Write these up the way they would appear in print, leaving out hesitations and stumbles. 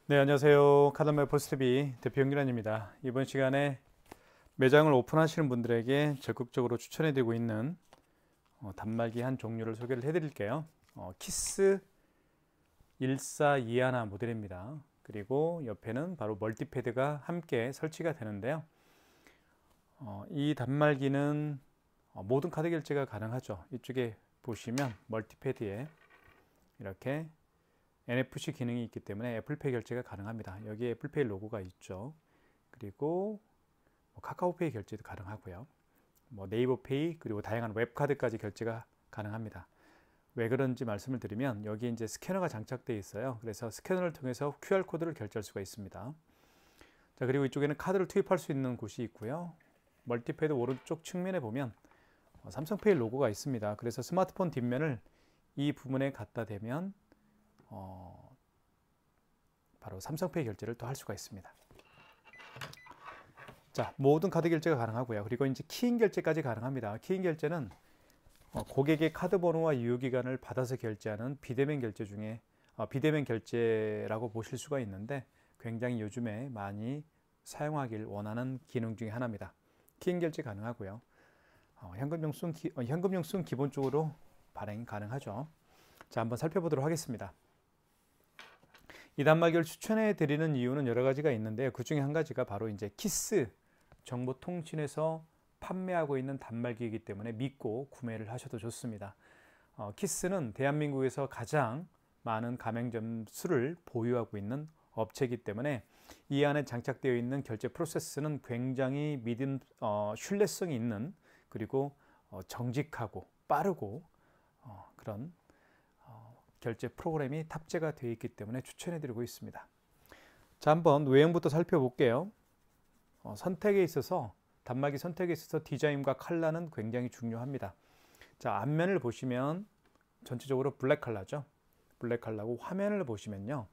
네, 안녕하세요. 카드말 포스트비 대표 영기란입니다. 이번 시간에 매장을 오픈하시는 분들에게 적극적으로 추천해드리고 있는 단말기 한 종류를 소개를 해드릴게요. 키스 1421 모델입니다. 그리고 옆에는 바로 멀티패드가 함께 설치가 되는데요. 이 단말기는 모든 카드 결제가 가능하죠. 이쪽에 보시면 멀티패드에 이렇게 NFC 기능이 있기 때문에 애플페이 결제가 가능합니다. 여기에 애플페이 로고가 있죠. 그리고 카카오페이 결제도 가능하고요. 네이버페이 그리고 다양한 웹카드까지 결제가 가능합니다. 왜 그런지 말씀을 드리면 여기 이제 스캐너가 장착되어 있어요. 그래서 스캐너를 통해서 QR코드를 결제할 수가 있습니다. 자, 그리고 이쪽에는 카드를 투입할 수 있는 곳이 있고요. 멀티패드 오른쪽 측면에 보면 삼성페이 로고가 있습니다. 그래서 스마트폰 뒷면을 이 부분에 갖다 대면 바로 삼성페이 결제를 또 할 수가 있습니다. 자, 모든 카드 결제가 가능하고요. 그리고 이제 키인 결제까지 가능합니다. 키인 결제는 고객의 카드 번호와 유효기간을 받아서 결제하는 비대면 결제 중에 비대면 결제라고 보실 수가 있는데 굉장히 요즘에 많이 사용하길 원하는 기능 중에 하나입니다. 키인 결제 가능하고요. 현금 영수증 기본적으로 발행 가능하죠. 자, 한번 살펴보도록 하겠습니다. 이 단말기를 추천해 드리는 이유는 여러 가지가 있는데요. 그 중에 한 가지가 바로 이제 키스 정보통신에서 판매하고 있는 단말기이기 때문에 믿고 구매를 하셔도 좋습니다. 키스는 대한민국에서 가장 많은 가맹점 수를 보유하고 있는 업체이기 때문에 이 안에 장착되어 있는 결제 프로세스는 굉장히 신뢰성이 있는 그리고 정직하고 빠르고 그런 결제 프로그램이 탑재가 되어 있기 때문에 추천해 드리고 있습니다. 자, 한번 외형부터 살펴볼게요. 선택에 있어서 단말기 선택에 있어서 디자인과 컬러는 굉장히 중요합니다. 자, 앞면을 보시면 전체적으로 블랙 컬러죠. 블랙 컬러고 화면을 보시면요.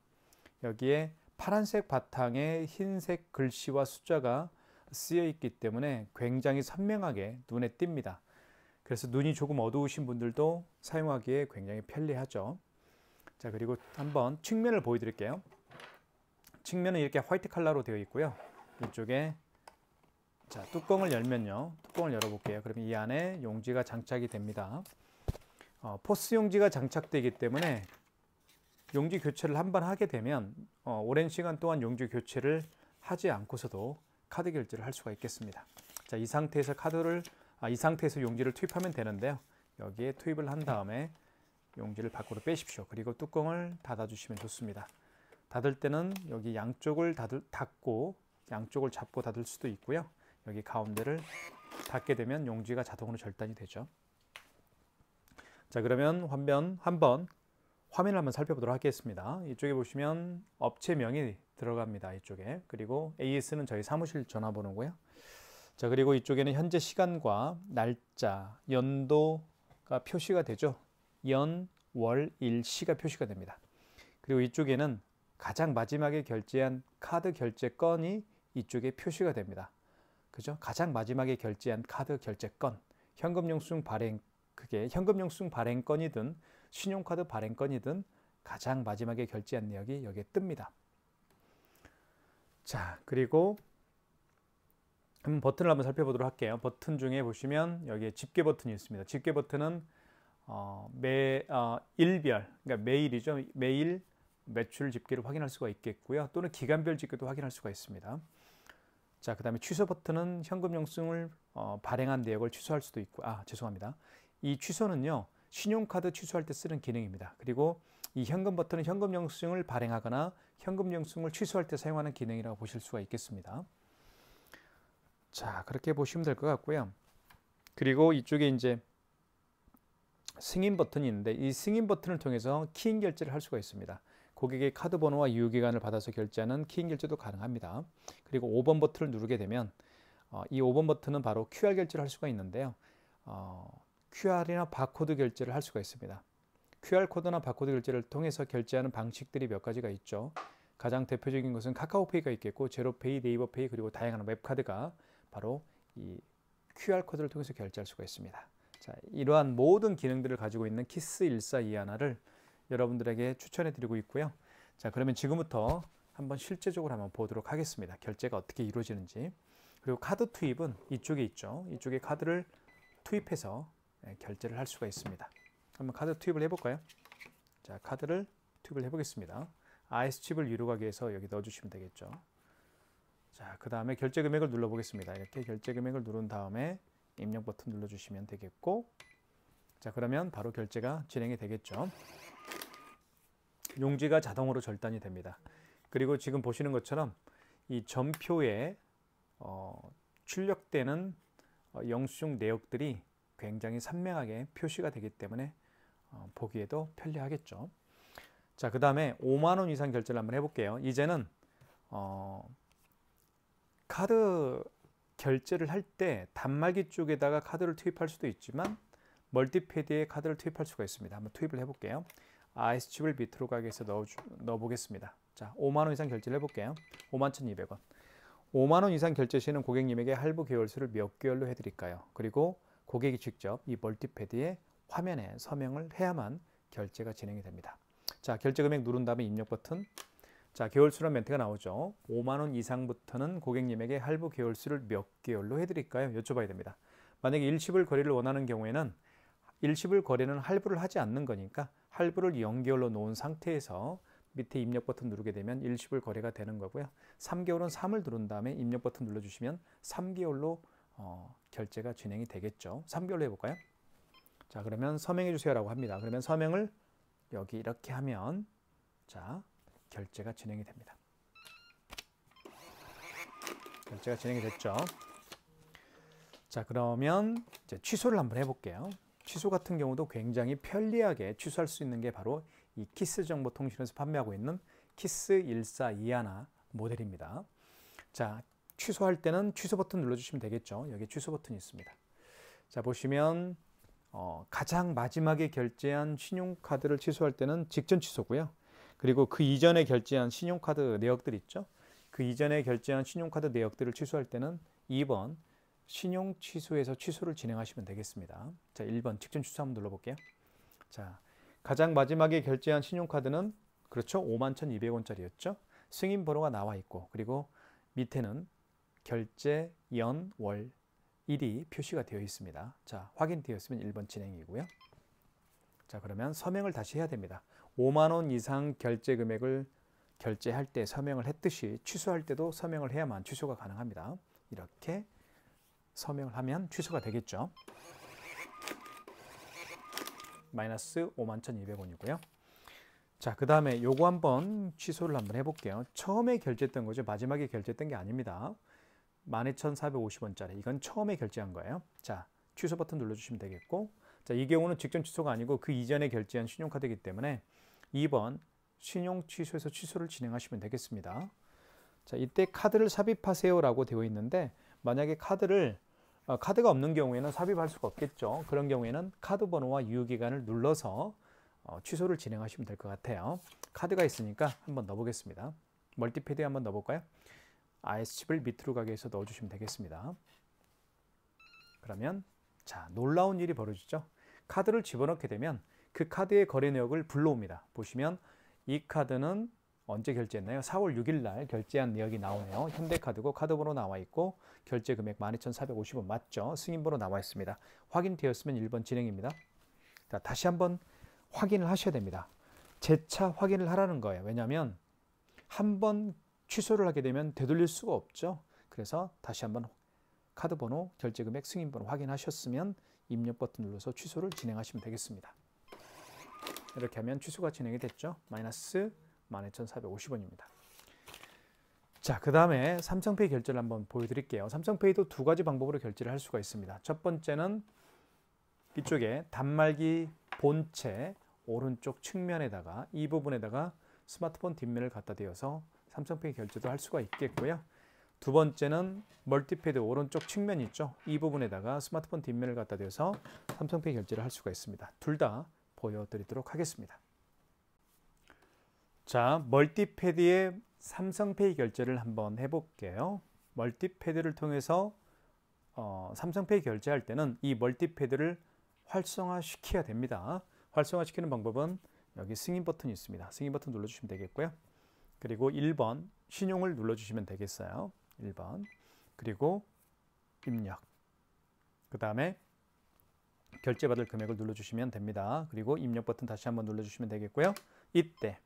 여기에 파란색 바탕에 흰색 글씨와 숫자가 쓰여 있기 때문에 굉장히 선명하게 눈에 띕니다. 그래서 눈이 조금 어두우신 분들도 사용하기에 굉장히 편리하죠. 자, 그리고 한번 측면을 보여드릴게요. 측면은 이렇게 화이트 컬러로 되어 있고요. 이쪽에 자, 뚜껑을 열면요. 뚜껑을 열어볼게요. 그러면 이 안에 용지가 장착이 됩니다. 포스 용지가 장착되기 때문에 용지 교체를 한번 하게 되면 오랜 시간 동안 용지 교체를 하지 않고서도 카드 결제를 할 수가 있겠습니다. 자, 이 상태에서 이 상태에서 용지를 투입하면 되는데요. 여기에 투입을 한 다음에 용지를 밖으로 빼십시오. 그리고 뚜껑을 닫아주시면 좋습니다. 닫을 때는 여기 양쪽을 닫고 양쪽을 잡고 닫을 수도 있고요. 여기 가운데를 닫게 되면 용지가 자동으로 절단이 되죠. 자, 그러면 한번 화면을 한번 살펴보도록 하겠습니다. 이쪽에 보시면 업체명이 들어갑니다. 이쪽에. 그리고 AS는 저희 사무실 전화번호고요. 자, 그리고 이쪽에는 현재 시간과 날짜, 연도가 표시가 되죠. 연, 월, 일, 시가 표시가 됩니다. 그리고 이쪽에는 가장 마지막에 결제한 카드 결제 건이 이쪽에 표시가 됩니다. 그죠? 가장 마지막에 결제한 카드 결제 건, 현금 영수증 발행, 그게 현금 영수증 발행 건이든 신용카드 발행 건이든 가장 마지막에 결제한 내역이 여기에 뜹니다. 자, 그리고 버튼을 한번 살펴보도록 할게요. 버튼 중에 보시면 여기에 집계 버튼이 있습니다. 집계 버튼은 일별, 그러니까 매일이죠. 매일 매출 집계를 확인할 수가 있겠고요. 또는 기간별 집계도 확인할 수가 있습니다. 자, 그 다음에 취소 버튼은 현금 영수증을 발행한 내역을 취소할 수도 있고, 죄송합니다. 이 취소는요, 신용카드 취소할 때 쓰는 기능입니다. 그리고 이 현금 버튼은 현금 영수증을 발행하거나 현금 영수증을 취소할 때 사용하는 기능이라고 보실 수가 있겠습니다. 자, 그렇게 보시면 될 것 같고요. 그리고 이쪽에 이제 승인 버튼이 있는데 이 승인 버튼을 통해서 키인 결제를 할 수가 있습니다. 고객의 카드 번호와 유효기간을 받아서 결제하는 키인 결제도 가능합니다. 그리고 5번 버튼을 누르게 되면 이 5번 버튼은 바로 QR 결제를 할 수가 있는데요. QR이나 바코드 결제를 할 수가 있습니다. QR코드나 바코드 결제를 통해서 결제하는 방식들이 몇 가지가 있죠. 가장 대표적인 것은 카카오페이가 있겠고 제로페이, 네이버페이 그리고 다양한 웹카드가 바로 이 QR코드를 통해서 결제할 수가 있습니다. 자, 이러한 모든 기능들을 가지고 있는 키스 1421를 여러분들에게 추천해 드리고 있고요. 자, 그러면 지금부터 한번 실제적으로 한번 보도록 하겠습니다. 결제가 어떻게 이루어지는지. 그리고 카드 투입은 이쪽에 있죠. 이쪽에 카드를 투입해서 결제를 할 수가 있습니다. 한번 카드 투입을 해볼까요? 자, 카드를 투입을 해보겠습니다. IS 칩을 위로 가기 위해서 여기 넣어주시면 되겠죠. 자, 그 다음에 결제 금액을 눌러보겠습니다. 이렇게 결제 금액을 누른 다음에 입력 버튼 눌러주시면 되겠고, 자, 그러면 바로 결제가 진행이 되겠죠. 용지가 자동으로 절단이 됩니다. 그리고 지금 보시는 것처럼 이 점표에 출력되는 영수증 내역들이 굉장히 선명하게 표시가 되기 때문에 보기에도 편리하겠죠. 자, 그 다음에 5만 원 이상 결제를 한번 해볼게요. 이제는 카드 결제를 할 때 단말기 쪽에다가 카드를 투입할 수도 있지만 멀티패드에 카드를 투입할 수가 있습니다. 한번 투입을 해볼게요. IS 칩을 밑으로 가게 해서 넣어보겠습니다. 자, 5만 원 이상 결제를 해볼게요. 51,200원. 5만 원 이상 결제 시는 고객님에게 할부 개월수를 몇 개월로 해드릴까요? 그리고 고객이 직접 이 멀티패드에 화면에 서명을 해야만 결제가 진행이 됩니다. 자, 결제 금액 누른 다음에 입력 버튼. 자, 개월수란 멘트가 나오죠. 5만 원 이상부터는 고객님에게 할부 개월수를 몇 개월로 해드릴까요? 여쭤봐야 됩니다. 만약에 일시불 거래를 원하는 경우에는 일시불 거래는 할부를 하지 않는 거니까 할부를 0개월로 놓은 상태에서 밑에 입력 버튼 누르게 되면 일시불 거래가 되는 거고요. 3개월은 3을 누른 다음에 입력 버튼 눌러주시면 3개월로 결제가 진행이 되겠죠. 3개월로 해볼까요? 자, 그러면 서명해 주세요라고 합니다. 그러면 서명을 여기 이렇게 하면 자, 결제가 진행이 됩니다. 결제가 진행이 됐죠. 자, 그러면 이제 취소를 한번 해볼게요. 취소 같은 경우도 굉장히 편리하게 취소할 수 있는 게 바로 이 키스정보통신에서 판매하고 있는 키스1421 모델입니다. 자, 취소할 때는 취소 버튼 눌러주시면 되겠죠. 여기 취소 버튼이 있습니다. 자, 보시면 가장 마지막에 결제한 신용카드를 취소할 때는 직전 취소고요. 그리고 그 이전에 결제한 신용카드 내역들 있죠. 그 이전에 결제한 신용카드 내역들을 취소할 때는 2번 신용 취소에서 취소를 진행하시면 되겠습니다. 자, 1번 직전 취소 한번 눌러볼게요. 자, 가장 마지막에 결제한 신용카드는 그렇죠. 51,200원짜리였죠. 승인 번호가 나와 있고 그리고 밑에는 결제 연, 월, 일이 표시가 되어 있습니다. 자, 확인되었으면 1번 진행이고요. 자, 그러면 서명을 다시 해야 됩니다. 5만 원 이상 결제 금액을 결제할 때 서명을 했듯이 취소할 때도 서명을 해야만 취소가 가능합니다. 이렇게 서명을 하면 취소가 되겠죠. 마이너스 51,200원이고요. 자, 그 다음에 요거 한번 취소를 한번 해볼게요. 처음에 결제했던 거죠. 마지막에 결제했던 게 아닙니다. 12,450원짜리. 이건 처음에 결제한 거예요. 자, 취소 버튼 눌러주시면 되겠고, 자, 이 경우는 직전 취소가 아니고 그 이전에 결제한 신용카드이기 때문에 2번 신용 취소에서 취소를 진행하시면 되겠습니다. 자, 이때 카드를 삽입하세요라고 되어 있는데 만약에 카드가 없는 경우에는 삽입할 수가 없겠죠. 그런 경우에는 카드 번호와 유효기간을 눌러서 취소를 진행하시면 될 것 같아요. 카드가 있으니까 한번 넣어보겠습니다. 멀티패드에 한번 넣어볼까요? IS 칩을 밑으로 가게 해서 넣어주시면 되겠습니다. 그러면 자, 놀라운 일이 벌어지죠. 카드를 집어넣게 되면 그 카드의 거래 내역을 불러옵니다. 보시면 이 카드는 언제 결제했나요? 4월 6일 날 결제한 내역이 나오네요. 현대카드고 카드번호 나와 있고 결제 금액 12,450원 맞죠? 승인번호 나와 있습니다. 확인되었으면 1번 진행입니다. 자, 다시 한번 확인을 하셔야 됩니다. 재차 확인을 하라는 거예요. 왜냐하면 한번 취소를 하게 되면 되돌릴 수가 없죠. 그래서 다시 한번 카드번호, 결제금액, 승인번호 확인하셨으면 입력 버튼 눌러서 취소를 진행하시면 되겠습니다. 이렇게 하면 취소가 진행이 됐죠. 마이너스 12,450원입니다. 자, 그 다음에 삼성페이 결제를 한번 보여드릴게요. 삼성페이도 두 가지 방법으로 결제를 할 수가 있습니다. 첫 번째는 이쪽에 단말기 본체 오른쪽 측면에다가 이 부분에다가 스마트폰 뒷면을 갖다 대어서 삼성페이 결제도 할 수가 있겠고요. 두 번째는 멀티패드 오른쪽 측면 있죠. 이 부분에다가 스마트폰 뒷면을 갖다 대어서 삼성페이 결제를 할 수가 있습니다. 둘 다 보여드리도록 하겠습니다. 자, 멀티패드에 삼성페이 결제를 한번 해볼게요. 멀티패드를 통해서 삼성페이 결제할 때는 이 멀티패드를 활성화시켜야 됩니다. 활성화시키는 방법은 여기 승인 버튼이 있습니다. 승인 버튼 눌러주시면 되겠고요. 그리고 1번 신용을 눌러주시면 되겠어요. 1번. 그리고 입력. 그 다음에 결제받을 금액을 눌러주시면 됩니다. 그리고 입력 버튼 다시 한번 눌러주시면 되겠고요. 이때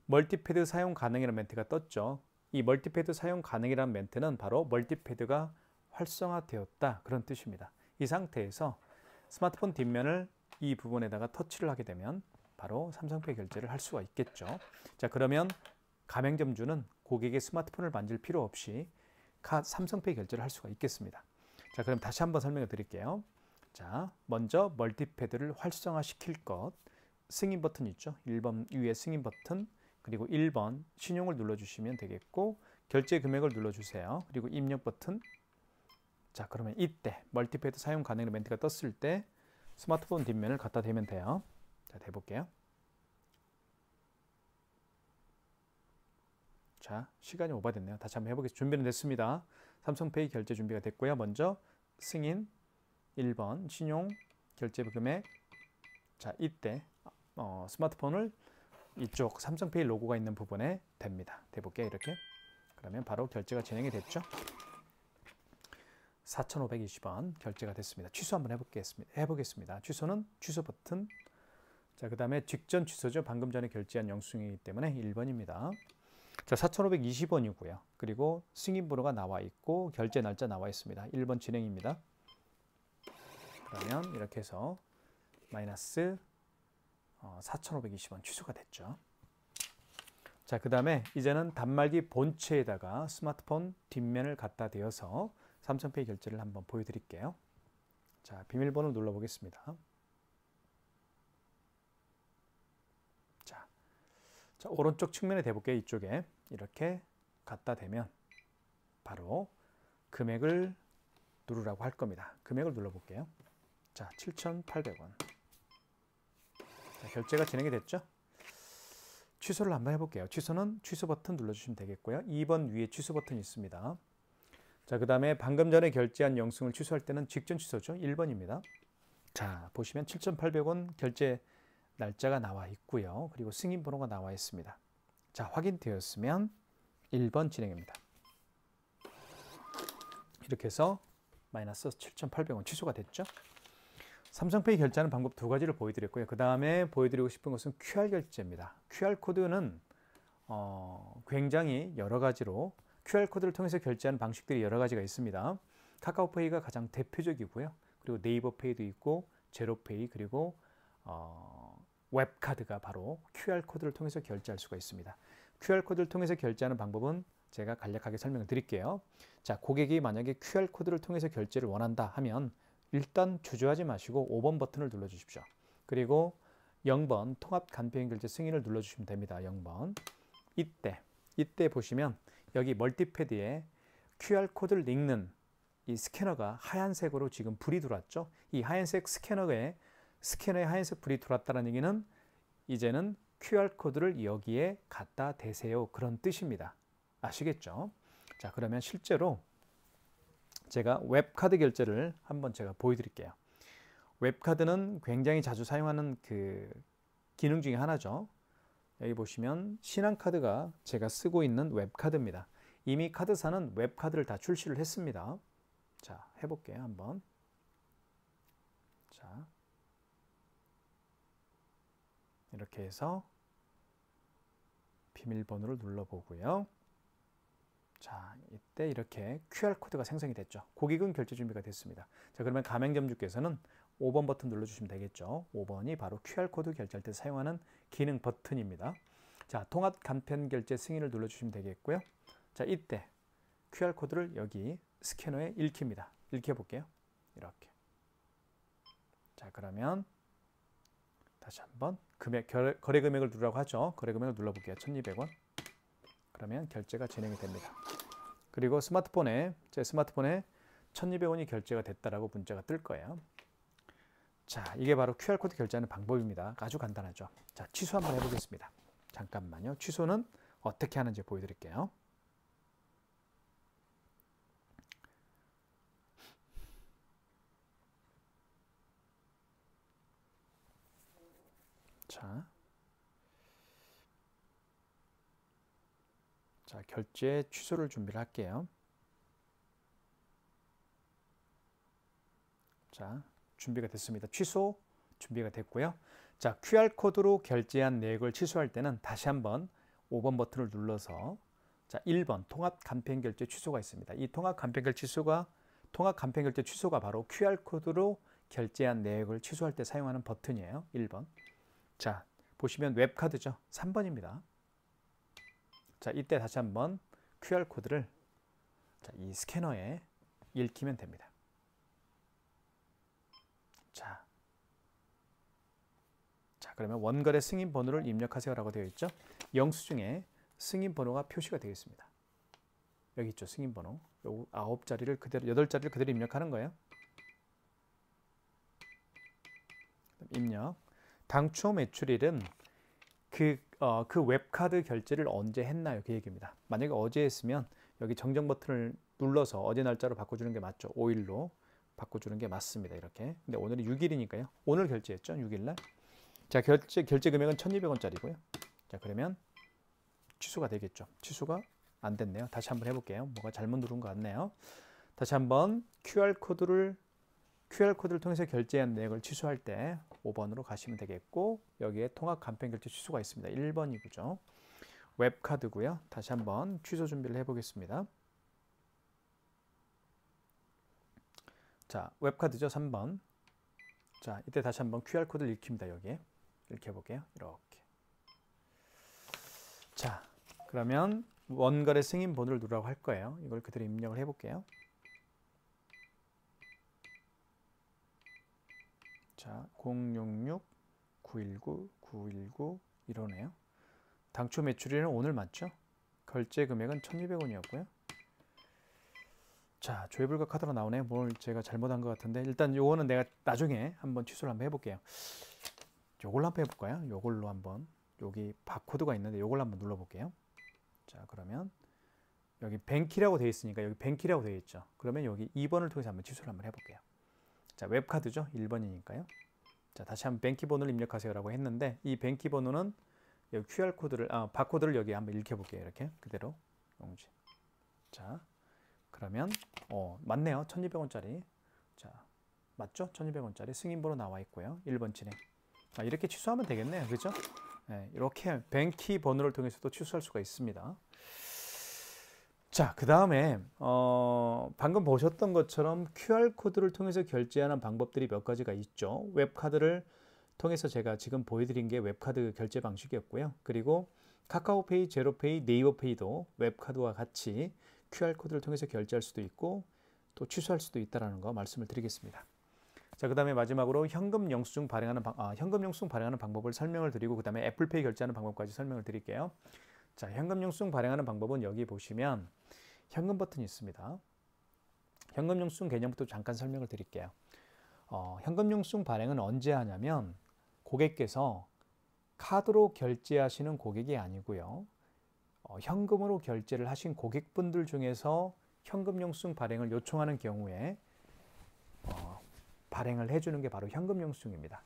멀티패드 사용 가능이라는 멘트가 떴죠. 이 멀티패드 사용 가능이라는 멘트는 바로 멀티패드가 활성화되었다 그런 뜻입니다. 이 상태에서 스마트폰 뒷면을 이 부분에다가 터치를 하게 되면 바로 삼성페이 결제를 할 수가 있겠죠. 자, 그러면 가맹점주는 고객의 스마트폰을 만질 필요 없이 삼성페이 결제를 할 수가 있겠습니다. 자, 그럼 다시 한번 설명을 드릴게요. 자, 먼저 멀티패드를 활성화시킬 것, 승인 버튼 있죠. 1번 위에 승인 버튼, 그리고 1번 신용을 눌러주시면 되겠고, 결제 금액을 눌러주세요. 그리고 입력 버튼. 자, 그러면 이때 멀티패드 사용 가능 멘트가 떴을 때 스마트폰 뒷면을 갖다 대면 돼요. 자, 대볼게요. 자, 시간이 오버됐네요. 다시 한번 해보겠습니다. 준비는 됐습니다. 삼성페이 결제 준비가 됐고요. 먼저 승인 1번 신용 결제 금액. 자, 이때 스마트폰을 이쪽 삼성페이 로고가 있는 부분에 댑니다. 대볼게요. 이렇게. 그러면 바로 결제가 진행이 됐죠. 4,520원 결제가 됐습니다. 취소 한번 해보겠습니다. 취소는 취소 버튼. 자, 그 다음에 직전 취소죠. 방금 전에 결제한 영수증이기 때문에 1번입니다. 자, 4,520원이고요. 그리고 승인 번호가 나와 있고 결제 날짜 나와 있습니다. 1번 진행입니다. 그러면 이렇게 해서 마이너스 4,520원 취소가 됐죠. 자, 그 다음에 이제는 단말기 본체에다가 스마트폰 뒷면을 갖다 대어서 삼성페이 결제를 한번 보여드릴게요. 자, 비밀번호 눌러보겠습니다. 자, 오른쪽 측면에 대볼게요. 이쪽에 이렇게 갖다 대면 바로 금액을 누르라고 할 겁니다. 금액을 눌러볼게요. 자, 7,800원. 자, 결제가 진행이 됐죠? 취소를 한번 해볼게요. 취소는 취소 버튼 눌러주시면 되겠고요. 2번 위에 취소 버튼이 있습니다. 자, 그 다음에 방금 전에 결제한 영수증을 취소할 때는 직전 취소죠. 1번입니다. 자, 보시면 7,800원 결제 날짜가 나와 있고요. 그리고 승인 번호가 나와 있습니다. 자, 확인되었으면 1번 진행입니다. 이렇게 해서 마이너스 7,800원 취소가 됐죠. 삼성페이 결제하는 방법 두 가지를 보여드렸고요. 그 다음에 보여드리고 싶은 것은 QR 결제입니다. QR코드는 굉장히 여러 가지로 QR코드를 통해서 결제하는 방식들이 여러 가지가 있습니다. 카카오페이가 가장 대표적이고요. 그리고 네이버페이도 있고 제로페이 그리고 웹카드가 바로 QR코드를 통해서 결제할 수가 있습니다. QR코드를 통해서 결제하는 방법은 제가 간략하게 설명을 드릴게요. 자, 고객이 만약에 QR코드를 통해서 결제를 원한다 하면 일단 주저하지 마시고 5번 버튼을 눌러주십시오. 그리고 0번 통합 간편 결제 승인을 눌러주시면 됩니다. 0번. 이때 보시면 여기 멀티패드에 QR코드를 읽는 이 스캐너가 하얀색으로 지금 불이 들어왔죠. 이 하얀색 스캐너에 하얀색 불이 들어왔다는 얘기는 이제는 QR코드를 여기에 갖다 대세요. 그런 뜻입니다. 아시겠죠? 자, 그러면 실제로 제가 웹카드 결제를 한번 제가 보여드릴게요. 웹카드는 굉장히 자주 사용하는 그 기능 중에 하나죠. 여기 보시면 신한카드가 제가 쓰고 있는 웹카드입니다. 이미 카드사는 웹카드를 다 출시를 했습니다. 자, 해볼게요. 한번. 자, 이렇게 해서 비밀번호를 눌러보고요. 자, 이때 이렇게 QR코드가 생성이 됐죠. 고객은 결제 준비가 됐습니다. 자, 그러면 가맹점주께서는 5번 버튼 눌러주시면 되겠죠. 5번이 바로 QR코드 결제할 때 사용하는 기능 버튼입니다. 자, 통합 간편 결제 승인을 눌러주시면 되겠고요. 자, 이때 QR코드를 여기 스캐너에 읽힙니다. 읽혀볼게요. 이렇게. 자, 그러면 다시 한번 거래 금액을 누르라고 하죠. 거래 금액을 눌러볼게요. 1,200원. 그러면 결제가 진행이 됩니다. 그리고 제 스마트폰에 1,200원이 결제가 됐다라고 문자가 뜰 거예요. 자, 이게 바로 QR코드 결제하는 방법입니다. 아주 간단하죠. 자, 취소 한번 해보겠습니다. 잠깐만요. 취소는 어떻게 하는지 보여드릴게요. 자, 자, 결제 취소를 준비를 할게요. 자, 준비가 됐습니다. 취소 준비가 됐고요. 자, QR코드로 결제한 내역을 취소할 때는 다시 한번 5번 버튼을 눌러서 자, 1번 통합 간편 결제 취소가 있습니다. 이 통합 간편 결제 취소가 바로 QR코드로 결제한 내역을 취소할 때 사용하는 버튼이에요. 1번. 자, 보시면 웹카드죠. 3번입니다. 자, 이때 다시 한번 QR코드를 자, 이 스캐너에 읽히면 됩니다. 자, 그러면 원거래 승인 번호를 입력하세요 라고 되어 있죠. 영수증에 승인 번호가 표시가 되어 있습니다. 여기 있죠. 승인 번호. 요 9자리를 그대로 8자리를 그대로 입력하는 거예요. 입력. 당초 매출일은 그 웹카드 결제를 언제 했나요? 그 얘기입니다. 만약에 어제 했으면 여기 정정 버튼을 눌러서 어제 날짜로 바꿔주는 게 맞죠. 5일로 바꿔주는 게 맞습니다. 이렇게. 근데 오늘이 6일이니까요. 오늘 결제했죠. 6일날. 자, 결제 금액은 1,200원짜리고요. 자, 그러면 취소가 되겠죠. 취소가 안 됐네요. 다시 한번 해볼게요. 뭐가 잘못 누른 것 같네요. 다시 한번 QR코드를 통해서 결제한 내역을 취소할 때 5번으로 가시면 되겠고, 여기에 통합 간편 결제 취소가 있습니다. 1번이고요. 웹카드고요. 다시 한번 취소 준비를 해보겠습니다. 자, 웹카드죠. 3번. 자, 이때 다시 한번 QR코드를 읽힙니다. 여기에. 읽혀볼게요. 이렇게. 자, 그러면 원거래 승인 번호를 누르라고 할 거예요. 이걸 그대로 입력을 해볼게요. 자, 066-919-919 이러네요. 당초 매출일은 오늘 맞죠? 결제 금액은 1,200원이었고요. 자, 조회불가 카드로 나오네. 뭘 제가 잘못한 것 같은데 일단 요거는 내가 나중에 한번 취소를 한번 해볼게요. 요걸로 한번 해볼까요? 요걸로 한번 여기 바코드가 있는데 요걸 한번 눌러볼게요. 자, 그러면 여기 뱅키라고 되어 있으니까 여기 뱅키라고 되어 있죠. 그러면 여기 2번을 통해서 한번 취소를 한번 해볼게요. 자, 웹카드죠. 1번이니까요. 자, 다시 한번 뱅키 번호를 입력하세요 라고 했는데 이 뱅키 번호는 여기 QR코드를 바코드를 여기 한번 읽혀볼게요. 이렇게 그대로 용지. 자, 그러면 맞네요. 1,200원짜리. 자, 맞죠? 1,200원짜리 승인번호 나와 있고요. 1번 진행. 이렇게 취소하면 되겠네요. 그렇죠? 네, 이렇게 뱅키 번호를 통해서도 취소할 수가 있습니다. 자, 그 다음에 방금 보셨던 것처럼 QR코드를 통해서 결제하는 방법들이 몇 가지가 있죠. 웹카드를 통해서 제가 지금 보여드린 게 웹카드 결제 방식이었고요. 그리고 카카오페이, 제로페이, 네이버페이도 웹카드와 같이 QR코드를 통해서 결제할 수도 있고 또 취소할 수도 있다는 거 말씀을 드리겠습니다. 자, 그 다음에 마지막으로 현금 영수증 발행하는 방법을 설명을 드리고 그 다음에 애플페이 결제하는 방법까지 설명을 드릴게요. 자, 현금 영수증 발행하는 방법은 여기 보시면 현금 버튼이 있습니다. 현금 영수증 개념부터 잠깐 설명을 드릴게요. 현금 영수증 발행은 언제 하냐면 고객께서 카드로 결제하시는 고객이 아니고요. 현금으로 결제를 하신 고객분들 중에서 현금 영수증 발행을 요청하는 경우에 발행을 해주는 게 바로 현금 영수증입니다.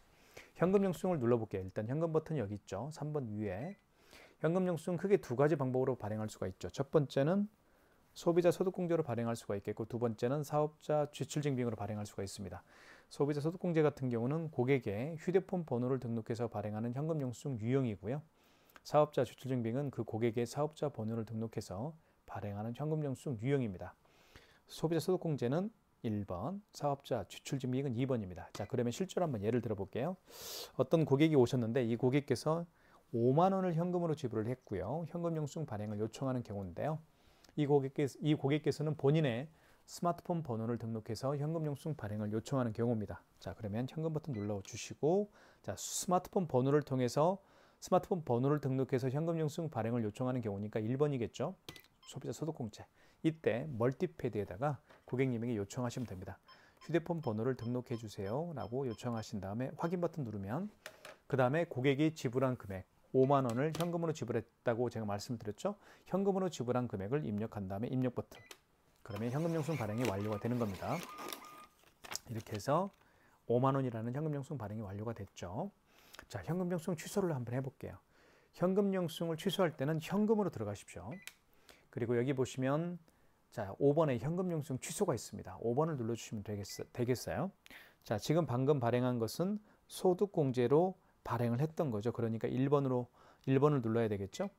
현금 영수증을 눌러볼게요. 일단 현금 버튼이 여기 있죠. 3번 위에. 현금 영수증 크게 두 가지 방법으로 발행할 수가 있죠. 첫 번째는 소비자 소득공제로 발행할 수가 있겠고 두 번째는 사업자 지출증빙으로 발행할 수가 있습니다. 소비자 소득공제 같은 경우는 고객의 휴대폰 번호를 등록해서 발행하는 현금 영수증 유형이고요. 사업자 지출증빙은 그 고객의 사업자 번호를 등록해서 발행하는 현금 영수증 유형입니다. 소비자 소득공제는 1번, 사업자 지출증빙은 2번입니다. 자, 그러면 실제로 한번 예를 들어 볼게요. 어떤 고객이 오셨는데 이 고객께서 5만 원을 현금으로 지불을 했고요. 현금 영수증 발행을 요청하는 경우인데요. 이 고객께서는 본인의 스마트폰 번호를 등록해서 현금 영수증 발행을 요청하는 경우입니다. 자, 그러면 현금 버튼 눌러 주시고 자, 스마트폰 번호를 등록해서 현금 영수증 발행을 요청하는 경우니까 1번이겠죠. 소비자 소득공제. 이때 멀티패드에다가 고객님에게 요청하시면 됩니다. 휴대폰 번호를 등록해 주세요 라고 요청하신 다음에 확인 버튼 누르면 그 다음에 고객이 지불한 금액 5만 원을 현금으로 지불했다고 제가 말씀드렸죠. 현금으로 지불한 금액을 입력한 다음에 입력 버튼. 그러면 현금 영수증 발행이 완료가 되는 겁니다. 이렇게 해서 5만 원이라는 현금 영수증 발행이 완료가 됐죠. 자, 현금 영수증 취소를 한번 해볼게요. 현금 영수증을 취소할 때는 현금으로 들어가십시오. 그리고 여기 보시면 자, 5번에 현금 영수증 취소가 있습니다. 5번을 눌러주시면 되겠어요. 자, 지금 방금 발행한 것은 소득공제로 발행을 했던 거죠. 그러니까 1번을 눌러야 되겠죠.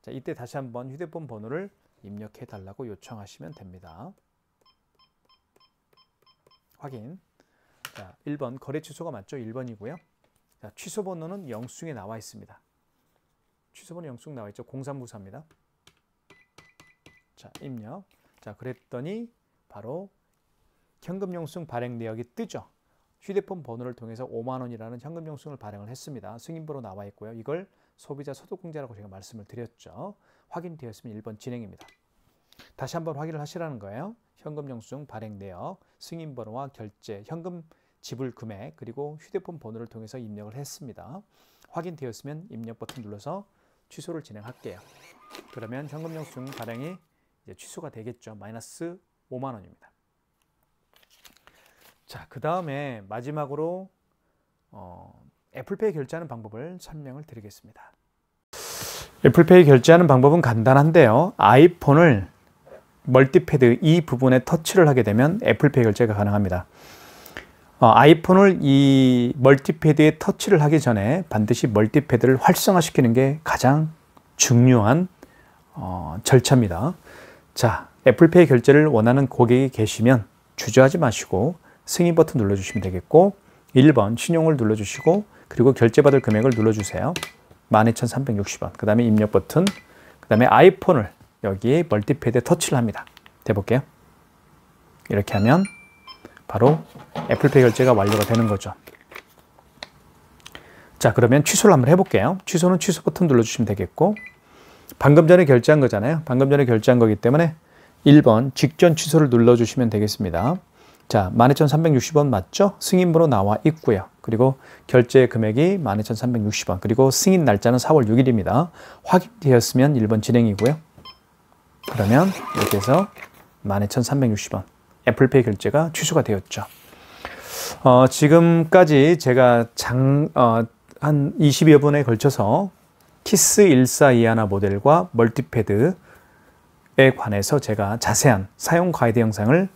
자, 이때 다시 한번 휴대폰 번호를 입력해 달라고 요청하시면 됩니다. 확인. 자, 1번 거래 취소가 맞죠? 1번이고요. 자, 취소 번호는 영수증에 나와 있습니다. 취소 번호 영수증 나와 있죠? 0394입니다. 자, 입력. 자, 그랬더니 바로 현금 영수증 발행 내역이 뜨죠. 휴대폰 번호를 통해서 5만 원이라는 현금 영수증을 발행을 했습니다. 승인번호 나와 있고요. 이걸 소비자 소득공제라고 제가 말씀을 드렸죠. 확인되었으면 1번 진행입니다. 다시 한번 확인을 하시라는 거예요. 현금 영수증 발행 내역, 승인번호와 결제, 현금 지불 금액, 그리고 휴대폰 번호를 통해서 입력을 했습니다. 확인되었으면 입력 버튼 눌러서 취소를 진행할게요. 그러면 현금 영수증 발행이 이제 취소가 되겠죠. 마이너스 5만 원입니다. 자, 그 다음에 마지막으로 애플페이 결제하는 방법을 설명을 드리겠습니다. 애플페이 결제하는 방법은 간단한데요. 아이폰을 멀티패드 이 부분에 터치를 하게 되면 애플페이 결제가 가능합니다. 아이폰을 이 멀티패드에 터치를 하기 전에 반드시 멀티패드를 활성화시키는 게 가장 중요한 절차입니다. 자, 애플페이 결제를 원하는 고객이 계시면 주저하지 마시고 승인 버튼 눌러주시면 되겠고 1번 신용을 눌러주시고 그리고 결제받을 금액을 눌러주세요. 12,360원. 그 다음에 입력 버튼, 그 다음에 아이폰을 여기에 멀티패드에 터치를 합니다. 해볼게요. 이렇게 하면 바로 애플페이 결제가 완료가 되는 거죠. 자, 그러면 취소를 한번 해볼게요. 취소는 취소 버튼 눌러주시면 되겠고 방금 전에 결제한 거잖아요. 방금 전에 결제한 거기 때문에 1번 직전 취소를 눌러주시면 되겠습니다. 자, 12,360원 맞죠? 승인번호 나와 있고요. 그리고 결제 금액이 12,360원. 그리고 승인 날짜는 4월 6일입니다. 확인되었으면 1번 진행이고요. 그러면 이렇게 해서 12,360원 애플페이 결제가 취소가 되었죠. 지금까지 제가 한 20여 분에 걸쳐서 키스 1421 모델과 멀티패드에 관해서 제가 자세한 사용 가이드 영상을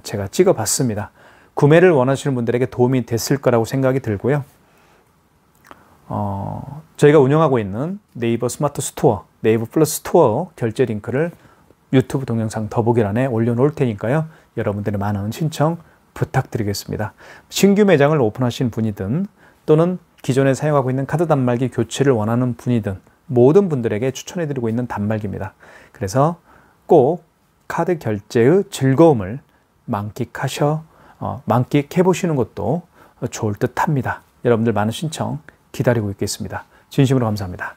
제가 찍어봤습니다. 구매를 원하시는 분들에게 도움이 됐을 거라고 생각이 들고요. 저희가 운영하고 있는 네이버 스마트 스토어, 네이버 플러스 스토어 결제 링크를 유튜브 동영상 더보기란에 올려놓을 테니까요. 여러분들의 많은 신청 부탁드리겠습니다. 신규 매장을 오픈하신 분이든 또는 기존에 사용하고 있는 카드 단말기 교체를 원하는 분이든 모든 분들에게 추천해드리고 있는 단말기입니다. 그래서 꼭 카드 결제의 즐거움을 만끽해 보시는 것도 좋을 듯 합니다. 여러분들 많은 신청 기다리고 있겠습니다. 진심으로 감사합니다.